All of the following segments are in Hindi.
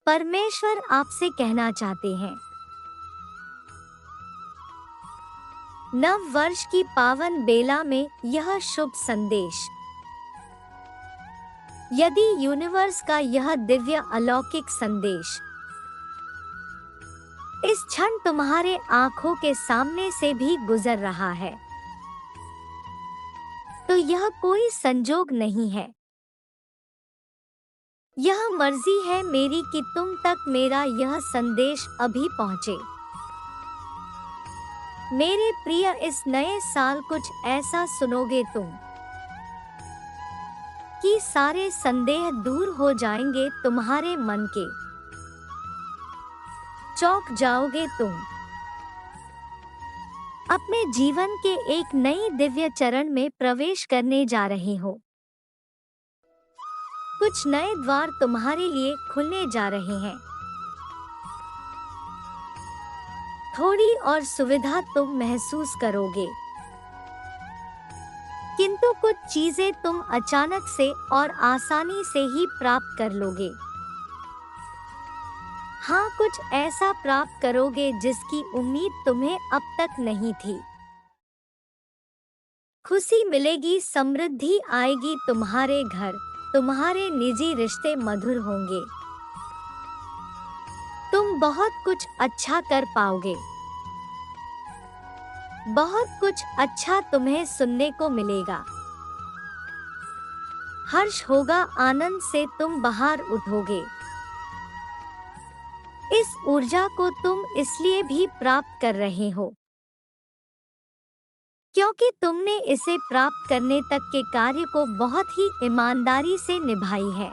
परमेश्वर आपसे कहना चाहते हैं। नव वर्ष की पावन बेला में यह शुभ संदेश, यदि यूनिवर्स का यह दिव्य अलौकिक संदेश इस क्षण तुम्हारे आंखों के सामने से भी गुजर रहा है, तो यह कोई संजोग नहीं है। यह मर्जी है मेरी कि तुम तक मेरा यह संदेश अभी पहुंचे। मेरे प्रिय, इस नए साल कुछ ऐसा सुनोगे तुम कि सारे संदेह दूर हो जाएंगे तुम्हारे मन के। चौंक जाओगे तुम। अपने जीवन के एक नई दिव्य चरण में प्रवेश करने जा रहे हो। कुछ नए द्वार तुम्हारे लिए खुलने जा रहे हैं। थोड़ी और सुविधा तुम महसूस करोगे, किंतु कुछ चीजें तुम अचानक से और आसानी से ही प्राप्त कर लोगे। हाँ, कुछ ऐसा प्राप्त करोगे जिसकी उम्मीद तुम्हें अब तक नहीं थी। खुशी मिलेगी, समृद्धि आएगी तुम्हारे घर, तुम्हारे निजी रिश्ते मधुर होंगे। तुम बहुत कुछ अच्छा कर पाओगे। बहुत कुछ अच्छा तुम्हें सुनने को मिलेगा। हर्ष होगा, आनंद से तुम बाहर उठोगे। इस ऊर्जा को तुम इसलिए भी प्राप्त कर रहे हो क्योंकि तुमने इसे प्राप्त करने तक के कार्य को बहुत ही ईमानदारी से निभाई है।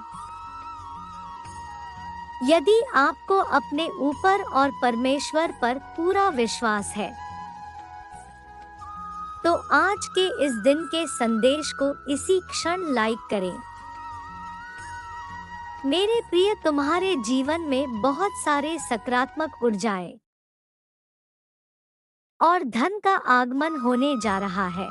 यदि आपको अपने ऊपर और परमेश्वर पर पूरा विश्वास है, तो आज के इस दिन के संदेश को इसी क्षण लाइक करें। मेरे प्रिय, तुम्हारे जीवन में बहुत सारे सकारात्मक ऊर्जाएं और धन का आगमन होने जा रहा है।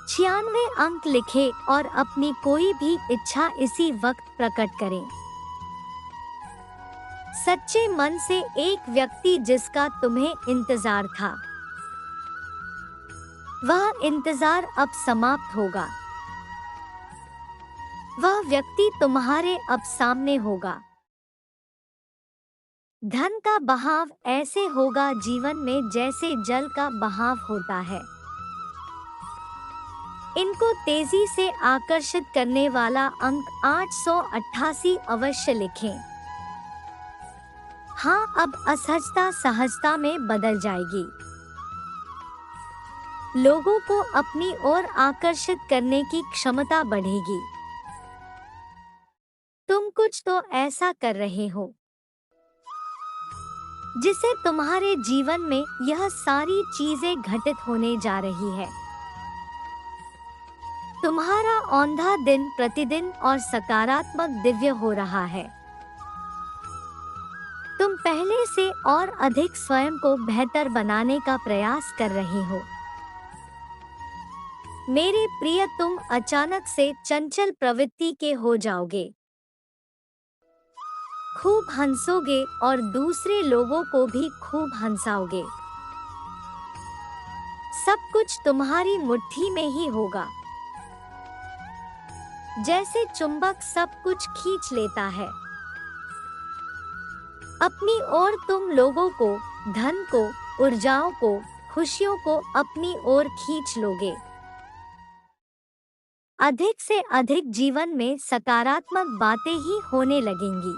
96 अंक लिखें और अपनी कोई भी इच्छा इसी वक्त प्रकट करें। सच्चे मन से एक व्यक्ति जिसका तुम्हें इंतजार था, वह इंतजार अब समाप्त होगा। वह व्यक्ति तुम्हारे अब सामने होगा। धन का बहाव ऐसे होगा जीवन में जैसे जल का बहाव होता है। इनको तेजी से आकर्षित करने वाला अंक 888 अवश्य लिखें। हाँ, अब असहजता सहजता में बदल जाएगी। लोगों को अपनी ओर आकर्षित करने की क्षमता बढ़ेगी। तुम कुछ तो ऐसा कर रहे हो जिसे तुम्हारे जीवन में यह सारी चीजें घटित होने जा रही है। तुम्हारा औंधा दिन प्रतिदिन और सकारात्मक दिव्य हो रहा है। तुम पहले से और अधिक स्वयं को बेहतर बनाने का प्रयास कर रहे हो। मेरे प्रिय, तुम अचानक से चंचल प्रवृत्ति के हो जाओगे। खूब हंसोगे और दूसरे लोगों को भी खूब हंसाओगे। सब कुछ तुम्हारी मुट्ठी में ही होगा। जैसे चुंबक सब कुछ खींच लेता है अपनी ओर, तुम लोगों को, धन को, ऊर्जाओं को, खुशियों को अपनी ओर खींच लोगे। अधिक से अधिक जीवन में सकारात्मक बातें ही होने लगेंगी।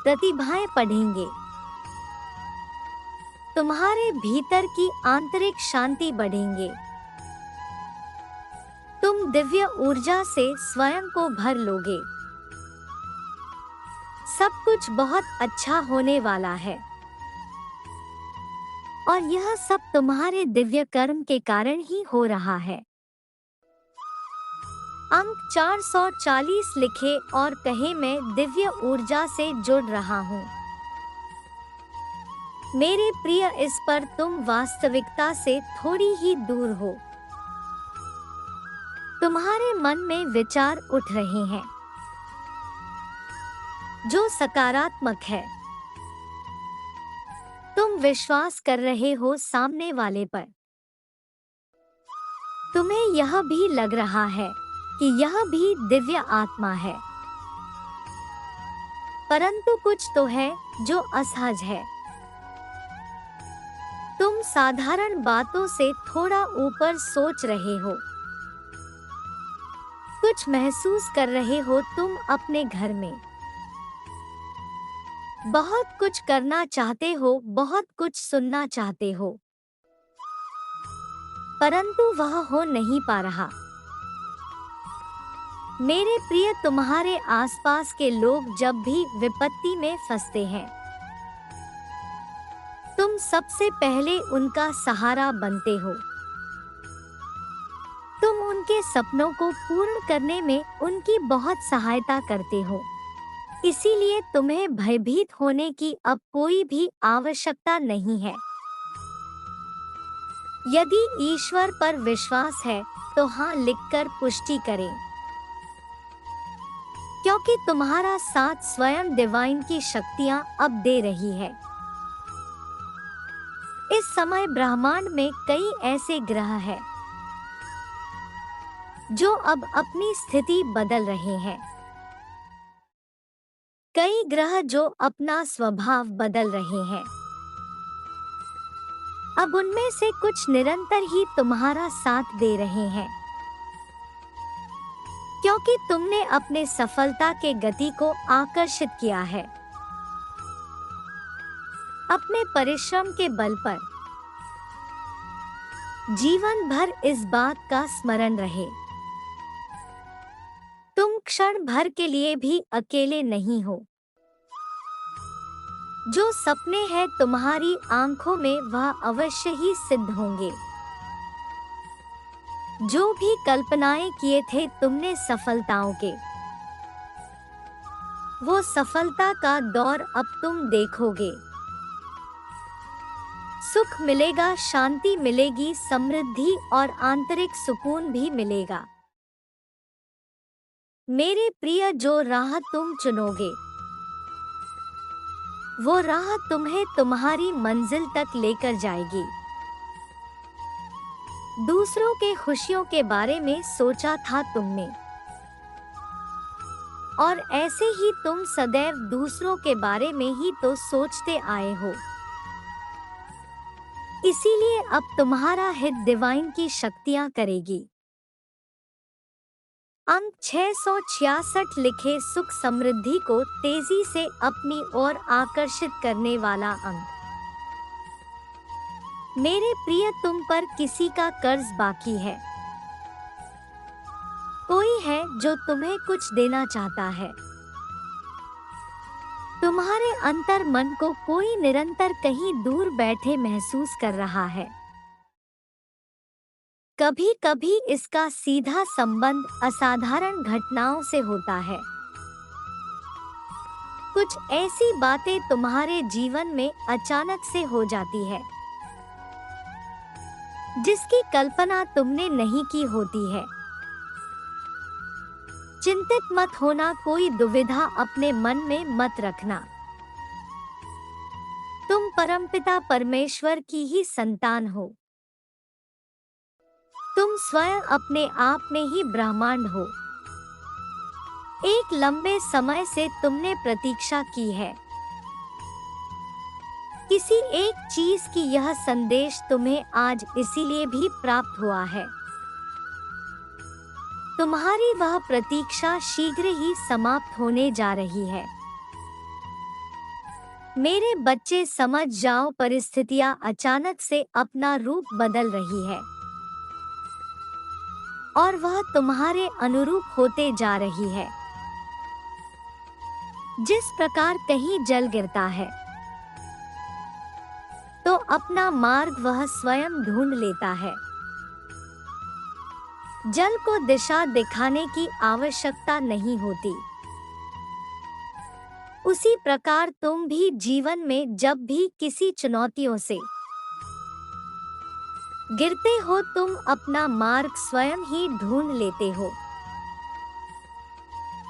प्रतिभाएं बढ़ेंगे। तुम्हारे भीतर की आंतरिक शांति बढ़ेंगे। तुम दिव्य ऊर्जा से स्वयं को भर लोगे। सब कुछ बहुत अच्छा होने वाला है और यह सब तुम्हारे दिव्य कर्म के कारण ही हो रहा है। अंक 440 लिखे और कहे, मैं दिव्य ऊर्जा से जुड़ रहा हूँ। मेरे प्रिय, इस पर तुम वास्तविकता से थोड़ी ही दूर हो। तुम्हारे मन में विचार उठ रहे हैं। जो सकारात्मक है। तुम विश्वास कर रहे हो सामने वाले पर। तुम्हें यह भी लग रहा है कि यह भी दिव्य आत्मा है, परंतु कुछ तो है जो असहज है। तुम साधारण बातों से थोड़ा ऊपर सोच रहे हो। कुछ महसूस कर रहे हो तुम अपने घर में। बहुत कुछ करना चाहते हो, बहुत कुछ सुनना चाहते हो, परंतु वह हो नहीं पा रहा। मेरे प्रिय, तुम्हारे आसपास के लोग जब भी विपत्ति में फंसते हैं, तुम सबसे पहले उनका सहारा बनते हो। तुम उनके सपनों को पूर्ण करने में उनकी बहुत सहायता करते हो। इसीलिए तुम्हें भयभीत होने की अब कोई भी आवश्यकता नहीं है। यदि ईश्वर पर विश्वास है तो हाँ लिखकर पुष्टि करें, क्योंकि तुम्हारा साथ स्वयं डिवाइन की शक्तियां अब दे रही है। इस समय ब्रह्मांड में कई ऐसे ग्रह हैं जो अब अपनी स्थिति बदल रहे हैं। कई ग्रह जो अपना स्वभाव बदल रहे हैं। अब उनमें से कुछ निरंतर ही तुम्हारा साथ दे रहे हैं, क्योंकि तुमने अपने सफलता के गति को आकर्षित किया है। अपने परिश्रम के बल पर जीवन भर इस बात का स्मरण रहे, तुम क्षण भर के लिए भी अकेले नहीं हो। जो सपने हैं तुम्हारी आंखों में वह अवश्य ही सिद्ध होंगे। जो भी कल्पनाएं किए थे तुमने सफलताओं के, वो सफलता का दौर अब तुम देखोगे। सुख मिलेगा, शांति मिलेगी, समृद्धि और आंतरिक सुकून भी मिलेगा। मेरे प्रिय, जो राह तुम चुनोगे वो राह तुम्हें तुम्हारी मंजिल तक लेकर जाएगी। दूसरों के खुशियों के बारे में सोचा था तुमने, और ऐसे ही तुम सदैव दूसरों के बारे में ही तो सोचते आए हो। इसीलिए अब तुम्हारा हित डिवाइन की शक्तियां करेगी। अंक 666 लिखे सुख समृद्धि को तेजी से अपनी ओर आकर्षित करने वाला अंक। मेरे प्रिय, तुम पर किसी का कर्ज बाकी है। कोई है जो तुम्हें कुछ देना चाहता है। तुम्हारे अंतर मन को कोई निरंतर कहीं दूर बैठे महसूस कर रहा है। कभी कभी इसका सीधा संबंध असाधारण घटनाओं से होता है। कुछ ऐसी बातें तुम्हारे जीवन में अचानक से हो जाती है जिसकी कल्पना तुमने नहीं की होती है। चिंतित मत होना, कोई दुविधा अपने मन में मत रखना। तुम परमपिता परमेश्वर की ही संतान हो। तुम स्वयं अपने आप में ही ब्रह्मांड हो। एक लंबे समय से तुमने प्रतीक्षा की है किसी एक चीज की। यह संदेश तुम्हें आज इसीलिए भी प्राप्त हुआ है। तुम्हारी वह प्रतीक्षा शीघ्र ही समाप्त होने जा रही है। मेरे बच्चे, समझ जाओ, परिस्थितियां अचानक से अपना रूप बदल रही है और वह तुम्हारे अनुरूप होते जा रही है। जिस प्रकार कहीं जल गिरता है तो अपना मार्ग वह स्वयं ढूंढ लेता है। जल को दिशा दिखाने की आवश्यकता नहीं होती। उसी प्रकार तुम भी जीवन में जब भी किसी चुनौतियों से गिरते हो, तुम अपना मार्ग स्वयं ही ढूंढ लेते हो।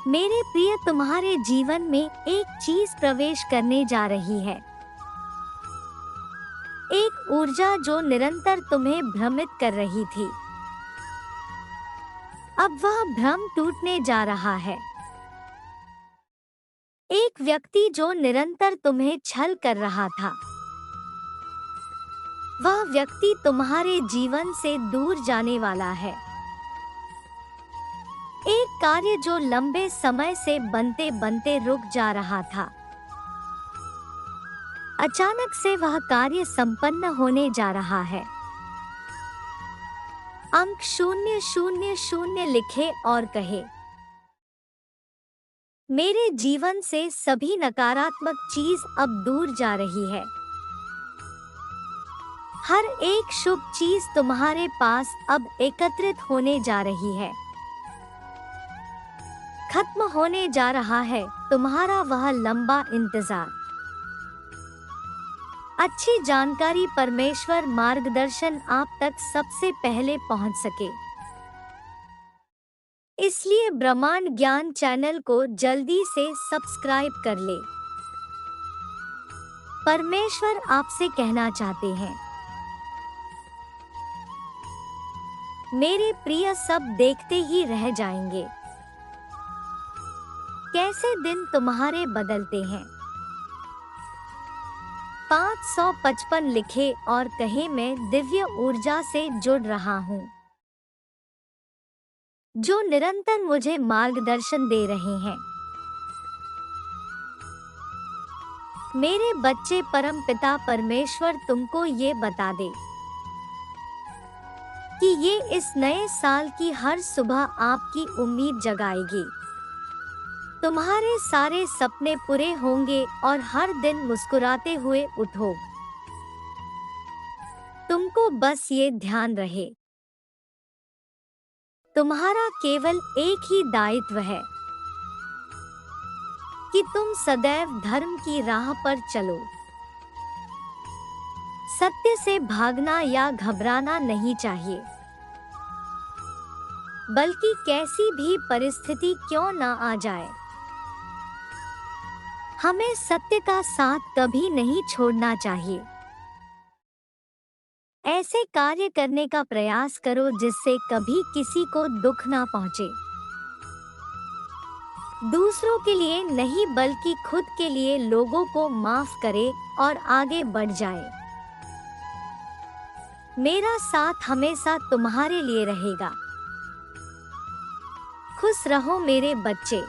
मेरे प्रिय, तुम्हारे जीवन में एक चीज प्रवेश करने जा रही है। एक ऊर्जा जो निरंतर तुम्हें भ्रमित कर रही थी, अब वह भ्रम टूटने जा रहा है। एक व्यक्ति जो निरंतर तुम्हें छल कर रहा था, वह व्यक्ति तुम्हारे जीवन से दूर जाने वाला है। एक कार्य जो लंबे समय से बनते बनते रुक जा रहा था, अचानक से वह कार्य संपन्न होने जा रहा है। अंक 000 लिखे और कहे, मेरे जीवन से सभी नकारात्मक चीज अब दूर जा रही है। हर एक शुभ चीज तुम्हारे पास अब एकत्रित होने जा रही है। खत्म होने जा रहा है तुम्हारा वह लंबा इंतजार। अच्छी जानकारी, परमेश्वर मार्गदर्शन आप तक सबसे पहले पहुंच सके। इसलिए ब्रह्मांड ज्ञान चैनल को जल्दी से सब्सक्राइब कर ले। परमेश्वर आपसे कहना चाहते हैं, मेरे प्रिय, सब देखते ही रह जाएंगे कैसे दिन तुम्हारे बदलते हैं। 555 लिखे और कहे, मैं दिव्य ऊर्जा से जुड़ रहा हूँ जो निरंतर मुझे मार्गदर्शन दे रहे हैं। मेरे बच्चे, परमपिता परमेश्वर तुमको ये बता दे कि ये इस नए साल की हर सुबह आपकी उम्मीद जगाएगी। तुम्हारे सारे सपने पूरे होंगे और हर दिन मुस्कुराते हुए उठो। तुमको बस ये ध्यान रहे, तुम्हारा केवल एक ही दायित्व है कि तुम सदैव धर्म की राह पर चलो। सत्य से भागना या घबराना नहीं चाहिए, बल्कि कैसी भी परिस्थिति क्यों ना आ जाए, हमें सत्य का साथ कभी नहीं छोड़ना चाहिए। ऐसे कार्य करने का प्रयास करो जिससे कभी किसी को दुख ना पहुंचे। दूसरों के लिए नहीं बल्कि खुद के लिए लोगों को माफ करे और आगे बढ़ जाए। मेरा साथ हमेशा तुम्हारे लिए रहेगा। खुश रहो मेरे बच्चे।